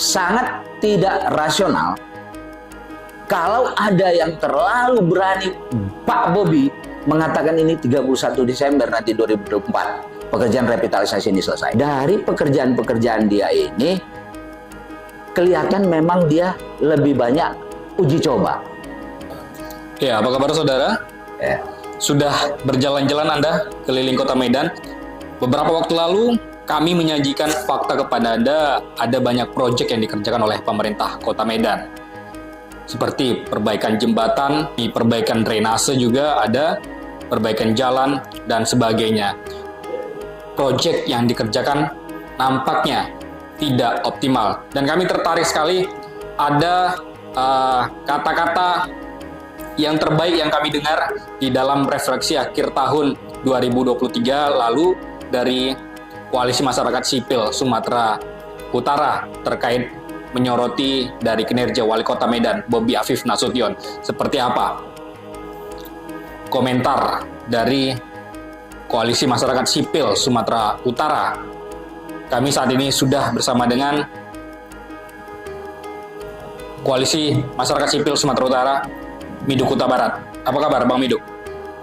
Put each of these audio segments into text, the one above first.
sangat tidak rasional kalau ada yang terlalu berani Pak Bobi mengatakan ini 31 Desember nanti 2024 pekerjaan revitalisasi ini selesai. Dari pekerjaan-pekerjaan dia ini kelihatan memang dia lebih banyak uji coba. Ya, apa kabar saudara? Ya. Sudah berjalan-jalan Anda keliling kota Medan? Beberapa waktu lalu kami menyajikan fakta kepada Anda ada banyak proyek yang dikerjakan oleh pemerintah kota Medan. Seperti perbaikan jembatan, perbaikan drainase juga ada, perbaikan jalan, dan sebagainya. Proyek yang dikerjakan nampaknya tidak optimal. Dan kami tertarik sekali ada kata-kata yang terbaik yang kami dengar di dalam refleksi akhir tahun 2023 lalu dari Koalisi Masyarakat Sipil Sumatera Utara terkait menyoroti dari kinerja Wali Kota Medan, Bobi Afif Nasution. Seperti apa komentar dari Koalisi Masyarakat Sipil Sumatera Utara? Kami saat ini sudah bersama dengan Koalisi Masyarakat Sipil Sumatera Utara, Miduk Kuta Barat. Apa kabar Bang Miduk?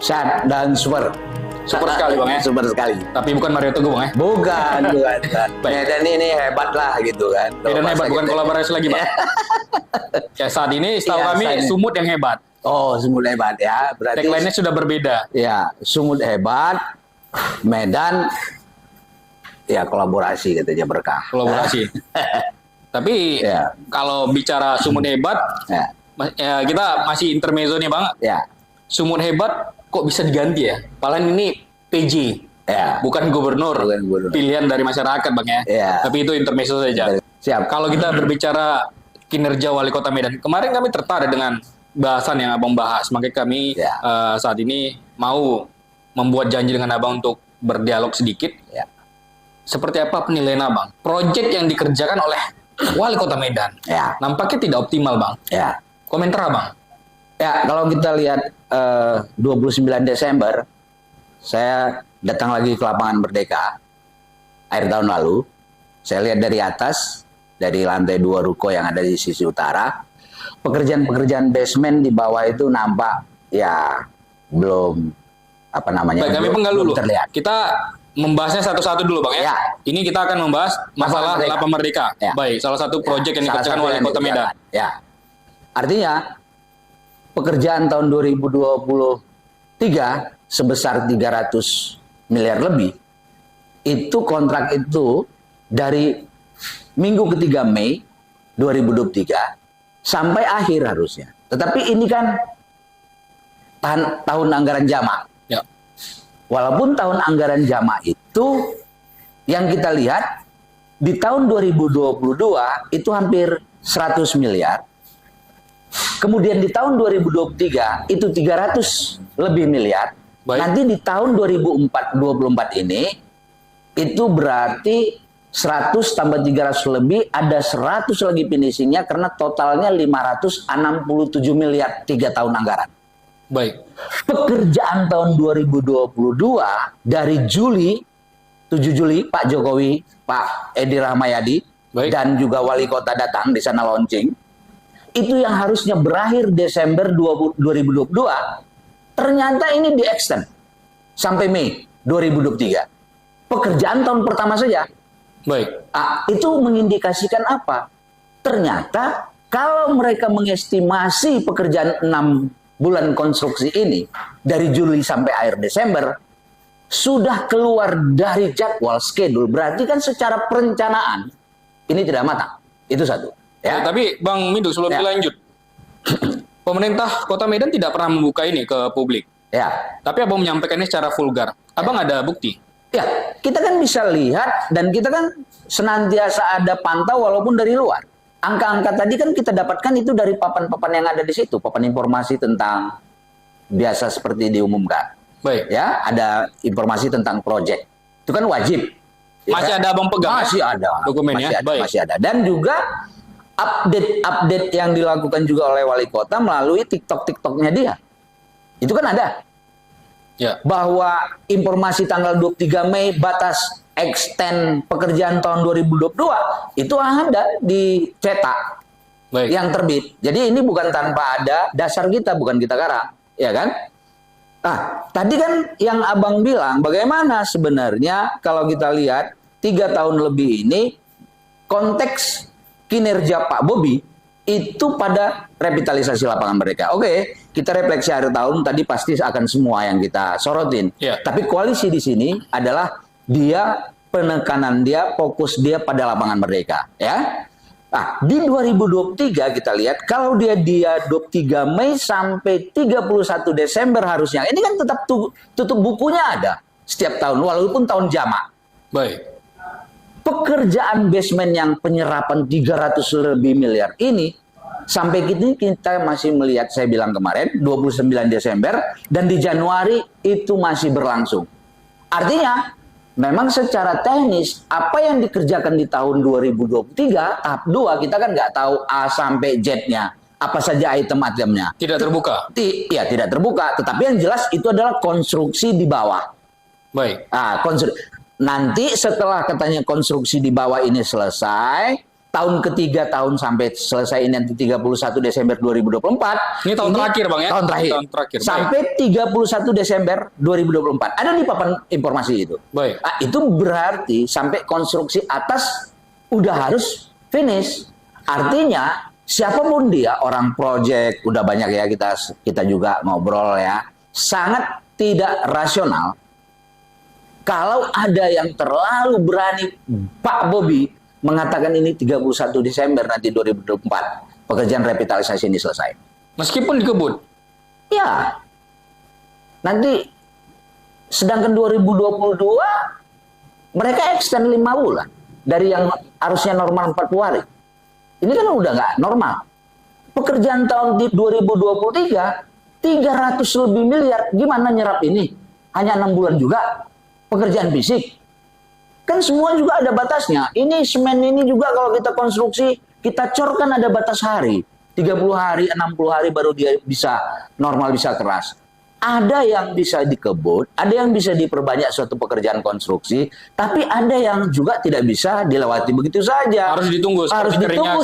Sehat dan super. Super sekali Bang ya? Super sekali. Tapi bukan Mario Teguh Bang ya? Bukan. Medan ini hebat lah gitu kan. Medan hebat, bukan kolaborasi lagi Bang? Ya saat ini setahu kami Sumut yang hebat. Oh, Sumut hebat ya. Berarti tagline-nya sudah berbeda. Ya, Sumut hebat, Medan ya kolaborasi katanya berkah. Kolaborasi. Tapi ya, kalau bicara Sumut hebat, ya, kita masih intermezzo nih Bang. Ya. Sumut hebat kok bisa diganti ya? Padahal ini PJ, ya, bukan gubernur, pilihan dari masyarakat Bang ya. Ya. Tapi itu intermezzo saja. Siap. Kalau kita berbicara kinerja Wali Kota Medan, kemarin kami tertarik dengan bahasan yang Abang bahas. Makanya kami saat ini mau membuat janji dengan Abang untuk berdialog sedikit. Ya. Seperti apa penilaian Abang? Proyek yang dikerjakan oleh Wali Kota Medan, nampaknya tidak optimal Bang. Ya. Komentar Abang? Ya, kalau kita lihat 29 Desember, saya datang lagi ke lapangan Merdeka akhir tahun lalu. Saya lihat dari atas, dari lantai 2 ruko yang ada di sisi utara, pekerjaan-pekerjaan basement di bawah itu nampak ya belum Baik, kami penggal dulu. Terlihat. Kita membahasnya satu-satu dulu Bang ya. Ini kita akan membahas masalah Lapangan Merdeka. Baik, salah satu proyek yang dikerjakan Wali Kota Medan. Ya. Artinya pekerjaan tahun 2023 sebesar 300 miliar lebih, itu kontrak itu dari minggu ketiga Mei 2023 sampai akhir harusnya. Tetapi ini kan tahun anggaran jamak. Ya. Walaupun tahun anggaran jamak itu yang kita lihat di tahun 2022 itu hampir 100 miliar. Kemudian di tahun 2023 itu 300 lebih miliar. Baik. Nanti di tahun 2024 ini itu berarti 100 tambah 300 lebih, ada 100 lagi finishingnya karena totalnya 567 miliar 3 tahun anggaran. Baik. Pekerjaan tahun 2022 dari Juli, 7 Juli Pak Jokowi, Pak Edi Rahmayadi, dan juga wali kota datang di sana launching. Itu yang harusnya berakhir Desember 2022, ternyata ini di-extend sampai Mei 2023. Pekerjaan tahun pertama saja. Baik. Itu mengindikasikan apa? Ternyata kalau mereka mengestimasi pekerjaan 6 bulan konstruksi ini dari Juli sampai akhir Desember sudah keluar dari jadwal schedule, berarti kan secara perencanaan ini tidak matang. Itu satu. Ya. Tapi Bang Miduk, sebelum dilanjut, pemerintah Kota Medan tidak pernah membuka ini ke publik. Ya. Tapi Abang menyampaikannya secara vulgar. Abang ada bukti? Ya, kita kan bisa lihat dan kita kan senantiasa ada pantau walaupun dari luar. Angka-angka tadi kan kita dapatkan itu dari papan-papan yang ada di situ, papan informasi tentang biasa seperti diumumkan. Baik. Ya, ada informasi tentang proyek. Itu kan wajib. Masih ada Abang pegang? Masih ada. Dokumennya? Baik. Masih ada. Dan juga update yang dilakukan juga oleh wali kota melalui TikTok-TikToknya dia. Itu kan ada. Ya. Bahwa informasi tanggal 23 Mei batas extend pekerjaan tahun 2022 itu ada dicetak yang terbit. Jadi ini bukan tanpa ada dasar kita, bukan kita garang, ya kan? Nah, tadi kan yang Abang bilang, bagaimana sebenarnya kalau kita lihat 3 tahun lebih ini konteks kinerja Pak Bobi itu pada revitalisasi lapangan mereka. Oke, kita refleksi akhir tahun tadi pasti akan semua yang kita sorotin. Tapi koalisi di sini adalah dia penekanan dia, fokus dia pada lapangan merdeka, ya. Nah, di 2023 kita lihat kalau dia 23 Mei sampai 31 Desember harusnya. Ini kan tetap tutup bukunya ada setiap tahun walaupun tahun jamak. Baik. Pekerjaan basement yang penyerapan 300 lebih miliar ini sampai kini kita masih melihat, saya bilang kemarin 29 Desember dan di Januari itu masih berlangsung. Artinya memang secara teknis apa yang dikerjakan di tahun 2023 tahap 2 kita kan nggak tahu A sampai Z-nya apa saja item-itemnya. Tidak terbuka. Iya, tidak terbuka, tetapi yang jelas itu adalah konstruksi di bawah. Baik. Nanti setelah katanya konstruksi di bawah ini selesai, tahun ketiga tahun sampai selesai ini nanti 31 Desember 2024. Ini tahun terakhir Bang ya? Tahun terakhir. Sampai 31 Desember 2024. Ada di papan informasi itu. Baik. Nah, itu berarti sampai konstruksi atas udah harus finish. Artinya siapapun dia, orang project, udah banyak ya kita juga ngobrol ya, sangat tidak rasional kalau ada yang terlalu berani Pak Bobi mengatakan ini 31 Desember nanti 2024 pekerjaan revitalisasi ini selesai. Meskipun dikebut. Ya. Nanti sedangkan 2022 mereka extend 5 bulan dari yang harusnya normal 40 hari. Ini kan udah nggak normal. Pekerjaan tahun di 2023 300 lebih miliar, gimana nyerap ini? Hanya 6 bulan juga. Pekerjaan fisik kan semua juga ada batasnya. Ini semen ini juga kalau kita konstruksi kita cor kan ada batas hari, 30 hari 60 hari baru dia bisa normal, bisa keras. Ada yang bisa dikebut, ada yang bisa diperbanyak suatu pekerjaan konstruksi, tapi ada yang juga tidak bisa dilewati begitu saja. Harus ditunggu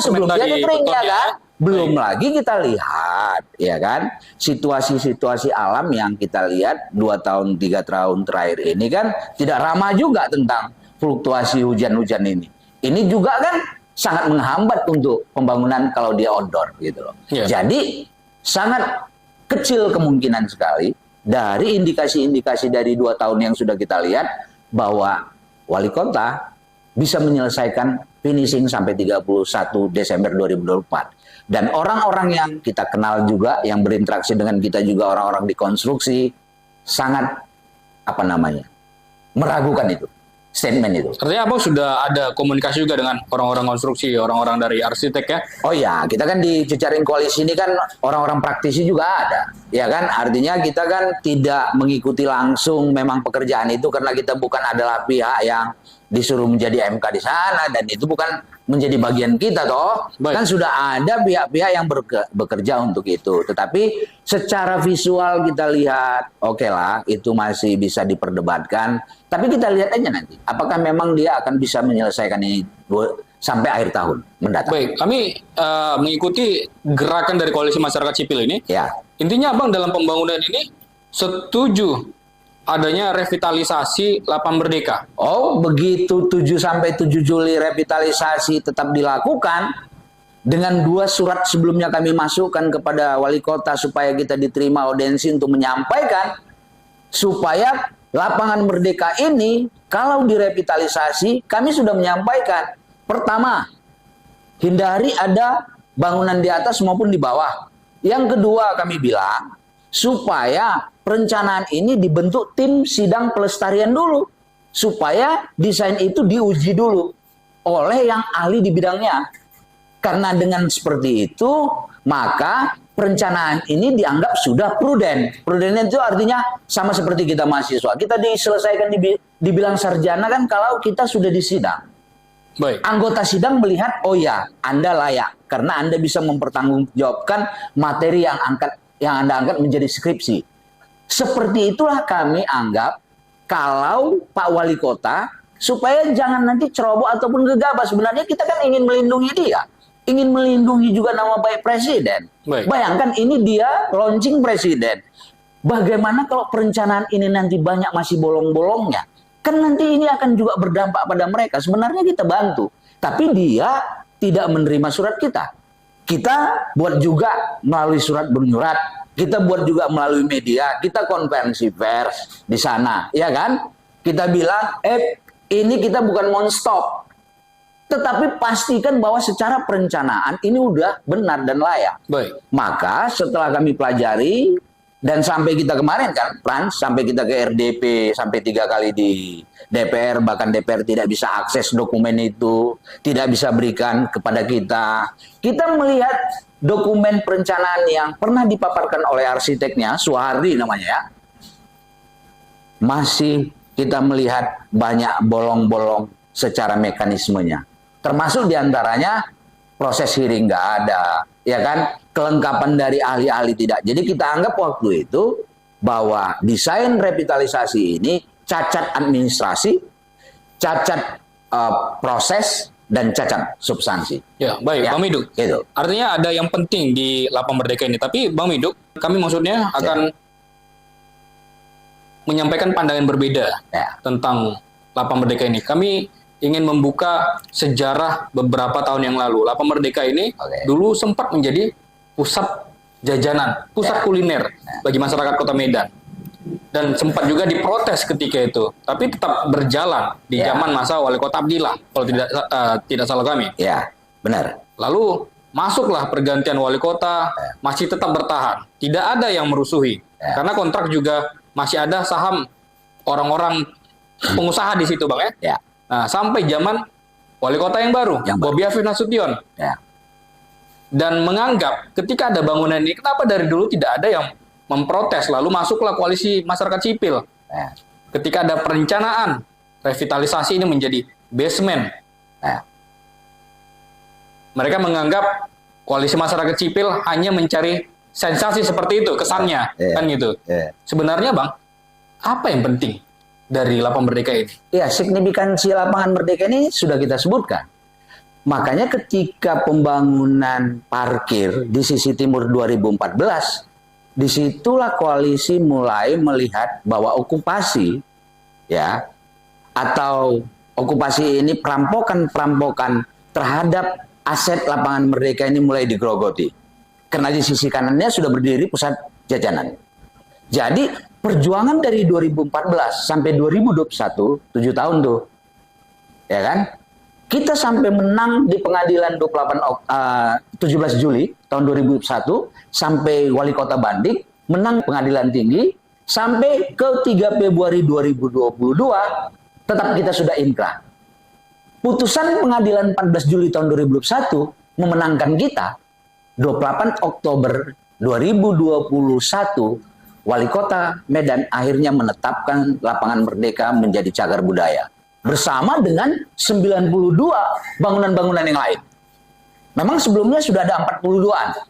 sebelum dia dikeringnya kan. Belum lagi kita lihat, ya kan, situasi-situasi alam yang kita lihat 2 tahun 3 tahun terakhir ini kan tidak ramah juga tentang fluktuasi hujan-hujan ini. Ini juga kan sangat menghambat untuk pembangunan kalau dia outdoor gitu loh. Jadi sangat kecil kemungkinan sekali dari indikasi-indikasi dari 2 tahun yang sudah kita lihat bahwa wali kota bisa menyelesaikan finishing sampai 31 Desember 2024. Dan orang-orang yang kita kenal juga, yang berinteraksi dengan kita juga orang-orang di konstruksi, sangat, meragukan itu, statement itu. Artinya Abang sudah ada komunikasi juga dengan orang-orang konstruksi, orang-orang dari arsitek ya? Oh ya, kita kan di jejaring koalisi ini kan orang-orang praktisi juga ada. Ya kan, artinya kita kan tidak mengikuti langsung memang pekerjaan itu karena kita bukan adalah pihak yang disuruh menjadi MK di sana dan itu bukan menjadi bagian kita toh. Kan sudah ada pihak-pihak yang bekerja untuk itu. Tetapi secara visual kita lihat oke lah itu masih bisa diperdebatkan. Tapi kita lihat aja nanti apakah memang dia akan bisa menyelesaikan ini sampai akhir tahun mendatang. Baik, kami mengikuti gerakan dari koalisi masyarakat sipil ini. Ya. Intinya Abang dalam pembangunan ini setuju adanya revitalisasi lapangan merdeka. Oh, begitu 7 sampai 7 Juli revitalisasi tetap dilakukan dengan 2 surat sebelumnya kami masukkan kepada wali kota supaya kita diterima audiensi untuk menyampaikan supaya lapangan merdeka ini kalau direvitalisasi kami sudah menyampaikan pertama hindari ada bangunan di atas maupun di bawah. Yang kedua kami bilang supaya perencanaan ini dibentuk tim sidang pelestarian dulu supaya desain itu diuji dulu oleh yang ahli di bidangnya. Karena dengan seperti itu maka perencanaan ini dianggap sudah pruden. Pruden itu artinya sama seperti kita mahasiswa. Kita diselesaikan dibilang sarjana kan kalau kita sudah disidang. Baik. Anggota sidang melihat oh ya Anda layak karena Anda bisa mempertanggungjawabkan materi yang Anda angkat menjadi skripsi. Seperti itulah kami anggap kalau Pak Wali Kota supaya jangan nanti ceroboh ataupun gegabah. Sebenarnya kita kan ingin melindungi dia, ingin melindungi juga nama baik presiden. Baik. Bayangkan ini dia launching presiden. Bagaimana kalau perencanaan ini nanti banyak masih bolong-bolongnya? Kan nanti ini akan juga berdampak pada mereka. Sebenarnya kita bantu, tapi dia tidak menerima surat kita. Kita buat juga melalui surat bernyurat, kita buat juga melalui media, kita konferensi pers di sana, ya kan? Kita bilang, ini kita bukan non-stop, tetapi pastikan bahwa secara perencanaan ini udah benar dan layak. Baik. Maka setelah kami pelajari, dan sampai kita kemarin kan, Frans, sampai kita ke RDP, sampai 3 kali di DPR, bahkan DPR tidak bisa akses dokumen itu, tidak bisa berikan kepada kita. Kita melihat dokumen perencanaan yang pernah dipaparkan oleh arsiteknya, Suhardi namanya ya, masih kita melihat banyak bolong-bolong secara mekanismenya. Termasuk diantaranya proses hearing nggak ada, ya kan? Kelengkapan dari ahli-ahli tidak. Jadi kita anggap waktu itu bahwa desain revitalisasi ini cacat administrasi, cacat proses, dan cacat substansi. Ya, baik, Ya, Bang Miduk. gitu. Artinya ada yang penting di Lapang Merdeka ini. Tapi Bang Miduk, kami maksudnya akan menyampaikan pandangan berbeda tentang Lapang Merdeka ini. Kami ingin membuka sejarah beberapa tahun yang lalu. Lapang Merdeka ini dulu sempat menjadi pusat jajanan, pusat kuliner bagi masyarakat Kota Medan. Dan sempat juga diprotes ketika itu, tapi tetap berjalan di zaman masa Wali Kota Abdillah, kalau tidak salah kami. Ya, benar. Lalu masuklah pergantian wali kota, masih tetap bertahan, tidak ada yang merusuhi, karena kontrak juga masih ada saham orang-orang pengusaha di situ, Bang ya. Nah, sampai zaman wali kota yang baru, Bobi Afif Nasution. Dan menganggap ketika ada bangunan ini, kenapa dari dulu tidak ada yang memprotes, lalu masuklah koalisi masyarakat sipil. Ketika ada perencanaan revitalisasi ini menjadi basement, mereka menganggap koalisi masyarakat sipil hanya mencari sensasi seperti itu, kesannya, kan gitu. Sebenarnya Bang, apa yang penting dari Lapang Merdeka ini? Ya, signifikansi Lapangan Merdeka ini sudah kita sebutkan. Makanya ketika pembangunan parkir di sisi timur 2014, disitulah koalisi mulai melihat bahwa okupasi, ya, atau okupasi ini perampokan terhadap aset Lapangan Merdeka ini mulai digerogoti. Karena di sisi kanannya sudah berdiri pusat jajanan. Jadi perjuangan dari 2014 sampai 2021, 7 tahun tuh, ya kan? Kita sampai menang di pengadilan 17 Juli tahun 2001, sampai wali kota banding, menang pengadilan tinggi, sampai ke 3 Februari 2022, tetap kita sudah inkrah. Putusan pengadilan 14 Juli tahun 2021 memenangkan kita. 28 Oktober 2021, wali kota Medan akhirnya menetapkan Lapangan Merdeka menjadi cagar budaya. Bersama dengan 92 bangunan-bangunan yang lain. Memang sebelumnya sudah ada 42-an.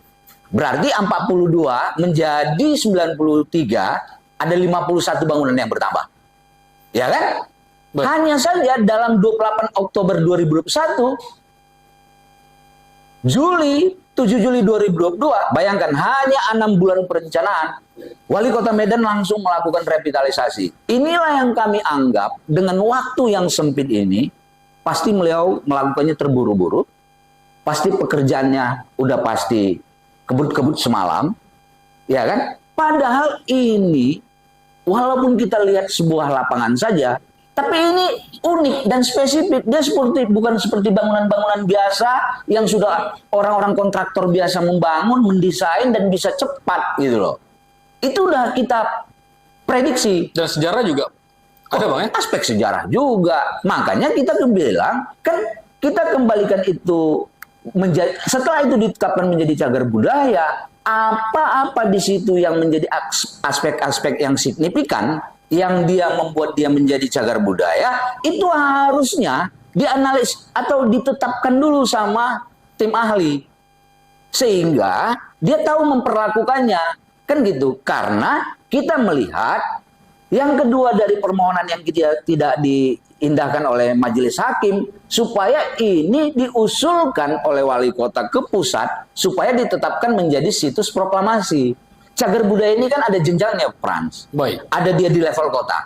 Berarti 42 menjadi 93, ada 51 bangunan yang bertambah. Ya kan? Hanya saja dalam 28 Oktober 2021, 7 Juli 2022, bayangkan hanya 6 bulan perencanaan, Wali Kota Medan langsung melakukan revitalisasi. Inilah yang kami anggap dengan waktu yang sempit ini, pasti beliau melakukannya terburu-buru, pasti pekerjaannya udah pasti kebut-kebut semalam, ya kan? Padahal ini, walaupun kita lihat sebuah lapangan saja, tapi ini unik dan spesifik. Dia bukan seperti bangunan-bangunan biasa yang sudah orang-orang kontraktor biasa membangun, mendesain dan bisa cepat gitu loh. Itu udah kita prediksi. Dan sejarah juga ada Bang ya? Aspek sejarah juga. Makanya kita bilang, kan kita kembalikan itu menjadi, setelah itu ditetapkan menjadi cagar budaya, apa-apa di situ yang menjadi aspek-aspek yang signifikan, yang dia membuat dia menjadi cagar budaya, itu harusnya dianalisis atau ditetapkan dulu sama tim ahli. Sehingga dia tahu memperlakukannya. Kan gitu. Karena kita melihat yang kedua dari permohonan yang kita tidak diindahkan oleh majelis hakim supaya ini diusulkan oleh wali kota ke pusat supaya ditetapkan menjadi situs proklamasi. Cagar budaya ini kan ada jenjangnya, Frans. Baik. Ada dia di level kota,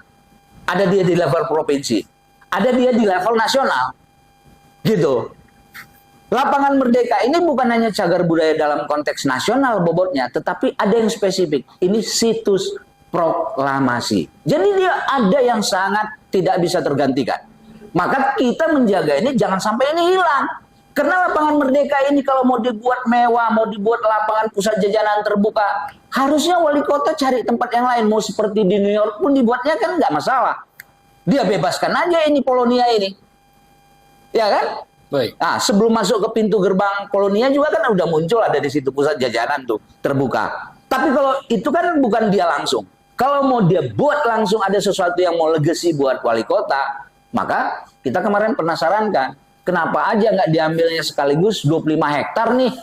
ada dia di level provinsi, ada dia di level nasional. Gitu. Lapangan Merdeka ini bukan hanya cagar budaya dalam konteks nasional bobotnya, tetapi ada yang spesifik. Ini situs proklamasi. Jadi dia ada yang sangat tidak bisa tergantikan. Maka kita menjaga ini jangan sampai ini hilang. Karena lapangan Merdeka ini kalau mau dibuat mewah, mau dibuat lapangan pusat jajanan terbuka, harusnya wali kota cari tempat yang lain. Mau seperti di New York pun dibuatnya kan nggak masalah. Dia bebaskan aja ini Polonia ini. Ya kan? Baik. Nah, sebelum masuk ke pintu gerbang Polonia juga kan udah muncul ada di situ pusat jajanan tuh terbuka. Tapi kalau itu kan bukan dia langsung. Kalau mau dia buat langsung ada sesuatu yang mau legacy buat wali kota, maka kita kemarin penasaran kan, kenapa aja nggak diambilnya sekaligus 25 hektar nih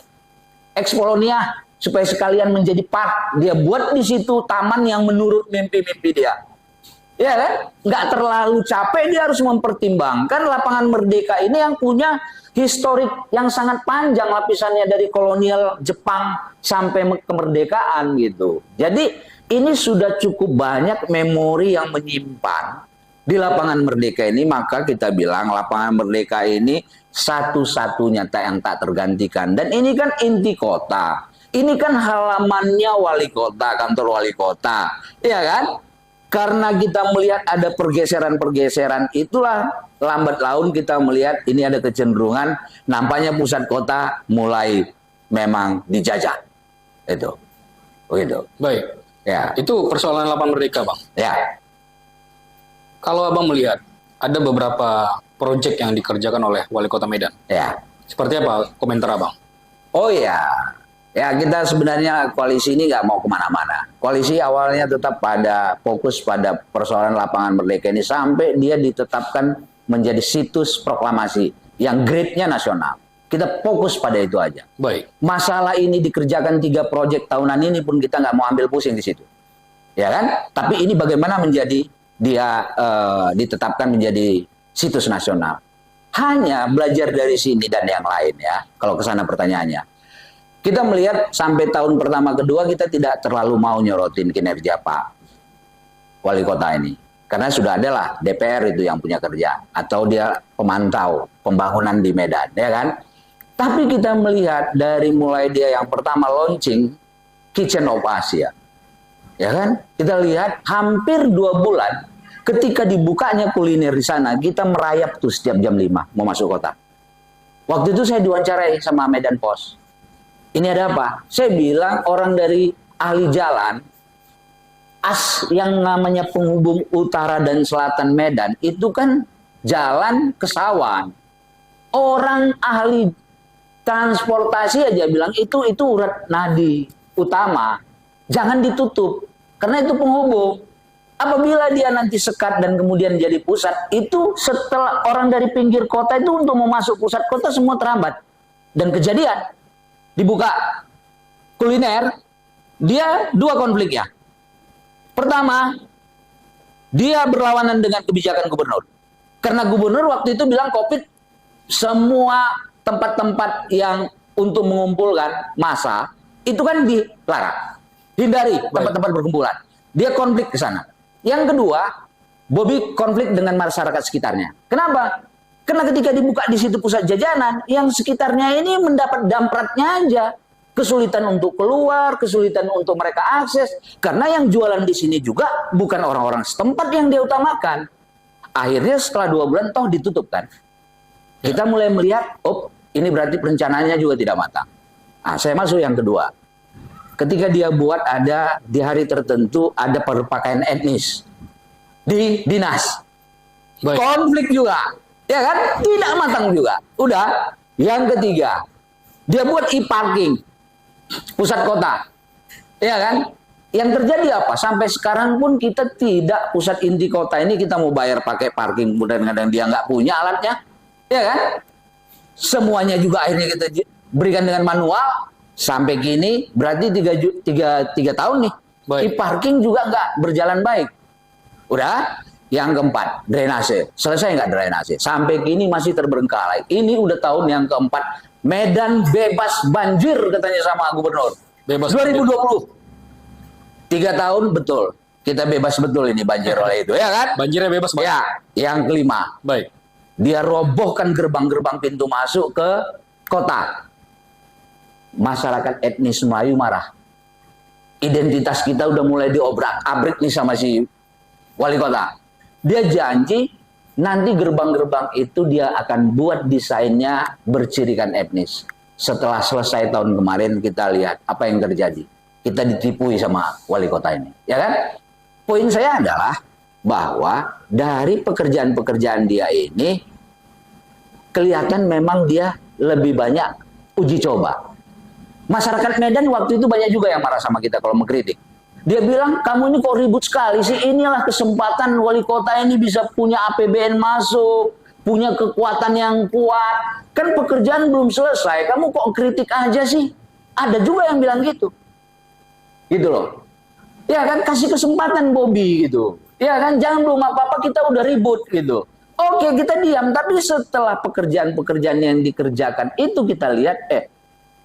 ex Polonia supaya sekalian menjadi park. Dia buat di situ taman yang menurut mimpi-mimpi dia. Ya kan? Nggak terlalu capek, dia harus mempertimbangkan lapangan Merdeka ini yang punya historik yang sangat panjang lapisannya dari kolonial Jepang sampai kemerdekaan gitu. Jadi ini sudah cukup banyak memori yang menyimpan di lapangan Merdeka ini, maka kita bilang lapangan Merdeka ini satu-satunya yang tak tergantikan. Dan ini kan inti kota. Ini kan halamannya wali kota, kantor wali kota. Iya kan? Karena kita melihat ada pergeseran-pergeseran, itulah lambat laun kita melihat ini ada kecenderungan nampaknya pusat kota mulai memang dijajah. Itu. Begitu. Baik. Ya. Itu persoalan lapangan Merdeka, Bang. Ya. Kalau Abang melihat ada beberapa proyek yang dikerjakan oleh Wali Kota Medan. Ya. Seperti apa komentar Abang? Oh ya. Ya, kita sebenarnya koalisi ini nggak mau kemana-mana. Koalisi awalnya tetap fokus pada persoalan lapangan Merdeka ini sampai dia ditetapkan menjadi situs proklamasi yang grade-nya nasional. Kita fokus pada itu aja. Baik. Masalah ini dikerjakan 3 proyek tahunan ini pun kita nggak mau ambil pusing di situ. Ya kan? Tapi ini bagaimana menjadi dia ditetapkan menjadi situs nasional. Hanya belajar dari sini dan yang lain ya. Kalau ke sana pertanyaannya. Kita melihat sampai tahun pertama kedua kita tidak terlalu mau nyorotin kinerja Pak Wali Kota ini. Karena sudah adalah DPR itu yang punya kerja. Atau dia pemantau pembangunan di Medan. Ya kan? Tapi kita melihat dari mulai dia yang pertama launching Kitchen of Asia. Ya kan? Kita lihat hampir 2 bulan ketika dibukanya kuliner di sana, kita merayap tuh setiap jam 5 mau masuk kota. Waktu itu saya diwawancarai sama Medan Post. Ini ada apa? Saya bilang orang dari ahli jalan, yang namanya penghubung utara dan selatan Medan, itu kan jalan Kesawan. Orang ahli transportasi aja bilang itu urat nadi utama. Jangan ditutup, karena itu penghubung. Apabila dia nanti sekat dan kemudian jadi pusat, itu setelah orang dari pinggir kota itu untuk mau masuk pusat kota semua terhambat. Dan kejadian. Dibuka kuliner, dia 2 konflik ya. Pertama, dia berlawanan dengan kebijakan gubernur. Karena gubernur waktu itu bilang COVID, semua tempat-tempat yang untuk mengumpulkan massa, itu kan dilarang. Hindari tempat-tempat berkumpulan. Dia konflik ke sana. Yang kedua, Bobi konflik dengan masyarakat sekitarnya. Kenapa? Karena ketika dibuka di situ pusat jajanan, yang sekitarnya ini mendapat dampratnya aja. Kesulitan untuk keluar, kesulitan untuk mereka akses. Karena yang jualan di sini juga bukan orang-orang setempat yang dia utamakan. Akhirnya setelah 2 bulan toh ditutup kan. Kita mulai melihat, oh ini berarti perencanaannya juga tidak matang. Nah, saya masuk yang kedua. Ketika dia buat ada di hari tertentu ada perpakaian etnis di dinas. Baik. Konflik juga. Ya kan? Tidak matang juga. Udah. Yang ketiga, dia buat e-parking pusat kota. Ya kan? Yang terjadi apa? Sampai sekarang pun kita tidak pusat inti kota ini kita mau bayar pakai parking, kemudian kadang dia nggak punya alatnya. Ya kan? Semuanya juga akhirnya kita berikan dengan manual. Sampai kini berarti 3 tahun nih. E-parking juga nggak berjalan baik. Udah. Yang keempat, drainase. Selesai nggak drainase? Sampai kini masih terbengkalai. Ini udah tahun yang keempat. Medan bebas banjir katanya sama gubernur. Bebas 2020. 3 tahun betul. Kita bebas betul ini banjir oleh itu, ya kan? Banjirnya bebas, Pak. Ya, yang kelima. Baik. Dia robohkan gerbang-gerbang pintu masuk ke kota. Masyarakat etnis Melayu marah. Identitas kita udah mulai diobrak-abrik nih sama si wali kota. Dia janji nanti gerbang-gerbang itu dia akan buat desainnya bercirikan etnis. Setelah selesai tahun kemarin kita lihat apa yang terjadi. Kita ditipui sama wali kota ini, ya kan? Poin saya adalah bahwa dari pekerjaan-pekerjaan dia ini kelihatan memang dia lebih banyak uji coba. Masyarakat Medan waktu itu banyak juga yang marah sama kita kalau mengkritik. Dia bilang, kamu ini kok ribut sekali sih, inilah kesempatan wali kota ini bisa punya APBN masuk, punya kekuatan yang kuat. Kan pekerjaan belum selesai, kamu kok kritik aja sih? Ada juga yang bilang gitu. Gitu loh. Ya kan, kasih kesempatan Bobby gitu. Ya kan, jangan belum apa-apa kita udah ribut gitu. Oke, kita diam, tapi setelah pekerjaan-pekerjaan yang dikerjakan itu kita lihat,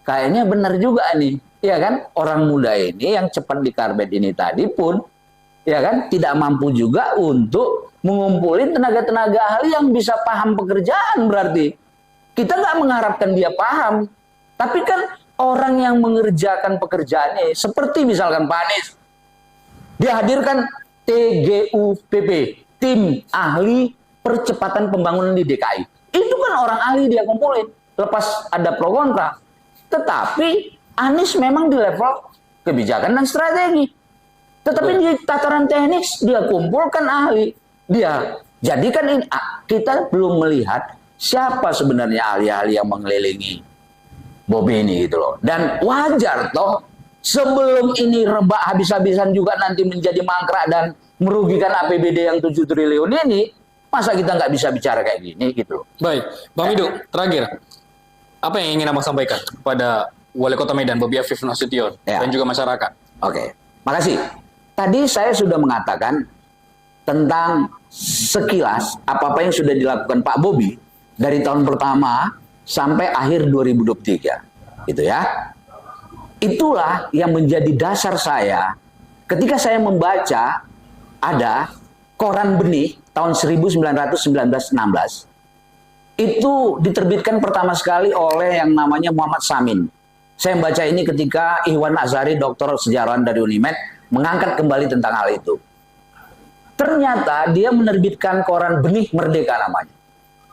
kayaknya benar juga nih. Ya kan, orang muda ini yang cepat dikarbet ini tadi pun, ya kan, tidak mampu juga untuk mengumpulin tenaga-tenaga ahli yang bisa paham pekerjaan berarti. Kita nggak mengharapkan dia paham, tapi kan orang yang mengerjakan pekerjaannya, seperti misalkan Pak Anies, dia hadirkan TGUPP, tim ahli percepatan pembangunan di DKI. Itu kan orang ahli dia kumpulin, lepas ada pro kontra. Tetapi Anies memang di level kebijakan dan strategi. Tetapi di tataran teknis dia kumpulkan ahli. Dia jadikan ini, kita belum melihat siapa sebenarnya ahli-ahli yang mengelilingi Bobby ini gitu loh. Dan wajar toh sebelum ini rebak habis-habisan juga nanti menjadi mangkrak dan merugikan APBD yang 7 triliun ini, masa kita nggak bisa bicara kayak gini gitu loh. Baik, Bang Mido, terakhir. Apa yang ingin Abang sampaikan kepada Wali Kota Medan, Bobi Afif Nasution, dan juga masyarakat? Oke, makasih. Tadi saya sudah mengatakan tentang sekilas apa-apa yang sudah dilakukan Pak Bobi dari tahun pertama sampai akhir 2023. Gitu ya. Itulah yang menjadi dasar saya ketika saya membaca ada koran benih tahun 1916 itu diterbitkan pertama sekali oleh yang namanya Muhammad Samin. Saya membaca ini ketika Iwan Azari, doktor sejarawan dari Unimed, mengangkat kembali tentang hal itu. Ternyata dia menerbitkan koran Benih Merdeka namanya.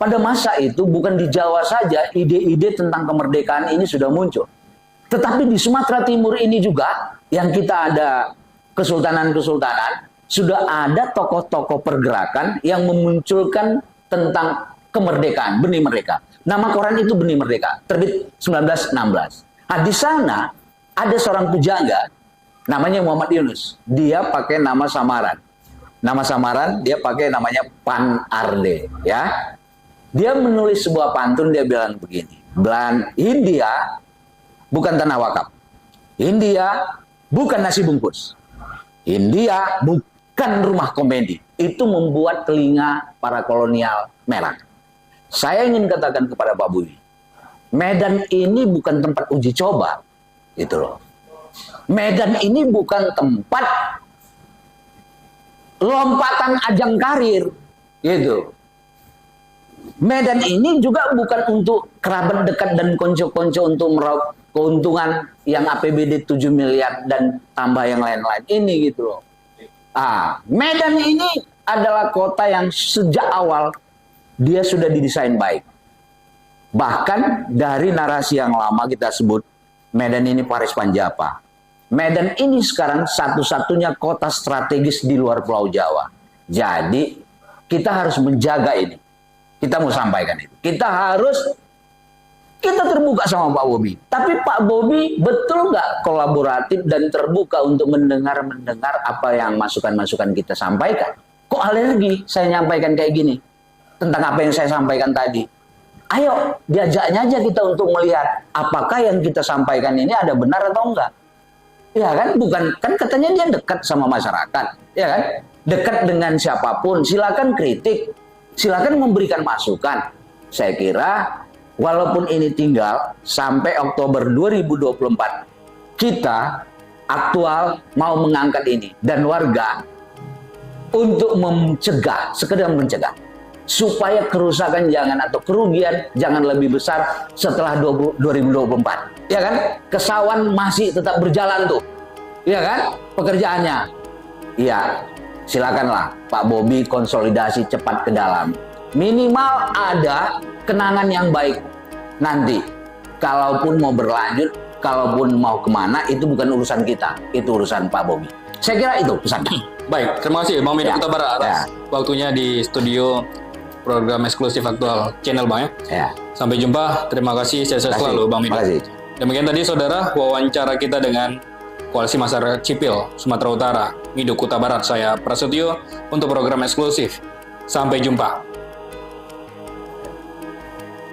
Pada masa itu bukan di Jawa saja ide-ide tentang kemerdekaan ini sudah muncul. Tetapi di Sumatera Timur ini juga, yang kita ada kesultanan-kesultanan, sudah ada tokoh-tokoh pergerakan yang memunculkan tentang kemerdekaan, Benih Merdeka. Nama koran itu Benih Merdeka, terbit 1916. Nah, di sana ada seorang pujangga namanya Muhammad Yunus. Dia pakai nama samaran. Nama samaran dia pakai namanya Pan Arde, ya. Dia menulis sebuah pantun, dia bilang begini. India bukan tanah wakaf. India bukan nasi bungkus. India bukan rumah komedi. Itu membuat telinga para kolonial merah. Saya ingin katakan kepada Pak Budi, Medan ini bukan tempat uji coba, gitu loh. Medan ini bukan tempat lompatan ajang karir, gitu. Medan ini juga bukan untuk kerabat dekat dan konco-konco untuk meraup keuntungan yang APBD 7 miliar dan tambah yang lain-lain ini, gitu loh. Medan ini adalah kota yang sejak awal dia sudah didesain baik. Bahkan dari narasi yang lama kita sebut Medan ini Paris Panjapa. Medan ini sekarang satu-satunya kota strategis di luar Pulau Jawa. Jadi kita harus menjaga ini. Kita mau sampaikan itu. Kita terbuka sama Pak Bobi. Tapi Pak Bobi betul nggak kolaboratif dan terbuka untuk mendengar apa yang masukan-masukan kita sampaikan? Kok alergi saya nyampaikan kayak gini? Tentang apa yang saya sampaikan tadi. Ayo diajaknya aja kita untuk melihat apakah yang kita sampaikan ini ada benar atau enggak. Ya kan, bukan kan katanya dia dekat sama masyarakat, ya kan? dekat dengan siapapun, silakan kritik, silakan memberikan masukan. Saya kira walaupun ini tinggal sampai Oktober 2024, kita aktual mau mengangkat ini dan warga untuk mencegah, sekedar mencegah supaya kerusakan atau kerugian jangan lebih besar setelah 2024. Ya kan? Kesawan masih tetap berjalan tuh. Ya kan? Pekerjaannya. Ya, silakanlah Pak Bobi konsolidasi cepat ke dalam. Minimal ada kenangan yang baik nanti. Kalaupun mau berlanjut, kalaupun mau kemana, itu bukan urusan kita. Itu urusan Pak Bobi. Saya kira itu pesannya. Baik, terima kasih Bang Medan Kota Barat atas waktunya di studio program eksklusif aktual channel Bang ya. Sampai jumpa, terima kasih, sehat selalu Bang Medan. Demikian tadi saudara wawancara kita dengan Koalisi Masyarakat Sipil Sumatera Utara, Miduk Kota Barat. Saya Prasetyo untuk program eksklusif. Sampai jumpa.